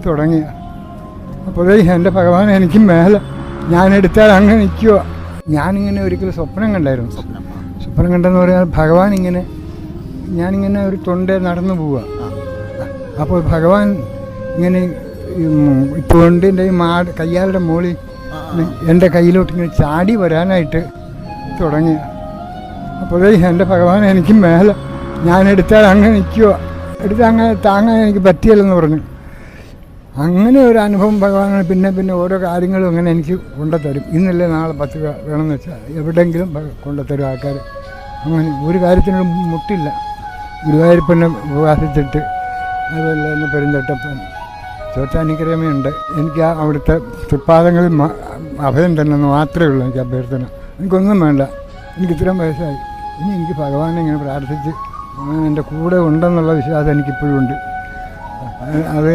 തുടങ്ങിയ. അപ്പോഴേ എൻ്റെ ഭഗവാൻ എനിക്ക് മേലെ ഞാനെടുത്താൽ അങ്ങനെ നിൽക്കുക. ഞാനിങ്ങനെ ഒരിക്കലും സ്വപ്നം കണ്ടായിരുന്നു. സ്വപ്നം കണ്ടെന്ന് പറഞ്ഞാൽ ഭഗവാൻ ഇങ്ങനെ ഞാനിങ്ങനെ ഒരു തൊണ്ടേ നടന്നു പോവുക. അപ്പോൾ ഭഗവാൻ ഇങ്ങനെ തൊണ്ടിൻ്റെ ഈ കയ്യാളുടെ മുകളിൽ എൻ്റെ കയ്യിലോട്ട് ഇങ്ങനെ ചാടി വരാനായിട്ട് തുടങ്ങി. അപ്പോഴേ എൻ്റെ ഭഗവാൻ എനിക്ക് മേലെ ഞാനെടുത്താൽ അങ്ങനെ നിൽക്കുക. എടുത്ത് അങ്ങനെ താങ്ങാൻ എനിക്ക് പറ്റിയല്ലെന്ന് പറഞ്ഞു. അങ്ങനെ ഒരു അനുഭവം ഭഗവാൻ പിന്നെ ഓരോ കാര്യങ്ങളും അങ്ങനെ എനിക്ക് കൊണ്ടുത്തരും. ഇന്നല്ലേ നാളെ 10 രൂപ വേണമെന്ന് വെച്ചാൽ എവിടെയെങ്കിലും കൊണ്ടുത്തരും ആൾക്കാർ. അങ്ങനെ ഒരു കാര്യത്തിനൊരു മുട്ടില്ല. ഗുരുവായൂരപ്പനെ ഉപവാസിച്ചിട്ട് അതുപോലെ തന്നെ പെരുന്തട്ടപ്പൻ ചോറ്റാനിക്കരമയുണ്ട്. എനിക്ക് അവിടുത്തെ തൃപ്പാദങ്ങളിൽ അഭയം തന്നെ മാത്രമേ ഉള്ളൂ. എനിക്ക് അഭ്യർത്ഥന, എനിക്കൊന്നും വേണ്ട. എനിക്ക് ഇത്രയും വയസ്സായി. ഇനി എനിക്ക് ഭഗവാനെ ഇങ്ങനെ പ്രാർത്ഥിച്ച് എൻ്റെ കൂടെ ഉണ്ടെന്നുള്ള വിശ്വാസം എനിക്കിപ്പോഴും ഉണ്ട്. അത്